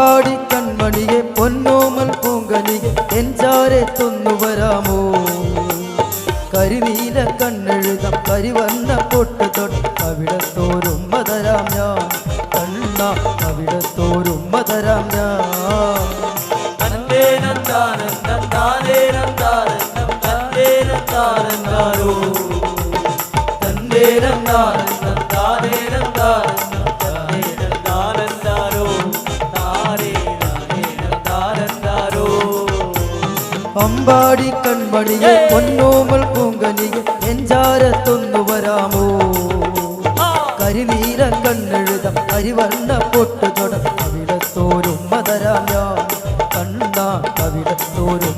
അമ്പാടി കൺമണിയെ പൊന്നോമൽ പൂങ്കനിയെ എൻചാരെ തൊന്നു വരാമോ കരിനീല കണ്ണെഴുതം കരിവന്ന പൊട്ട് തൊട്ട് അവിടത്തോരുമ്മ തരാം ഞാൻ കണ്ണ അവിടത്തോരുമ്മ തരാം ഞാൻ അമ്പാടി കൺമണിയെ പൊന്നോമൽ പൂങ്കനിയെ എൻചാരത്തൊന്നു വരാമോ കരിനീല കണ്ണെഴുതം കരിവർണ്ണ പൊട്ടു തൊട അവിടത്തോരുമ്മ തരാം ഞാൻ കണ്ണ അവിടത്തോരും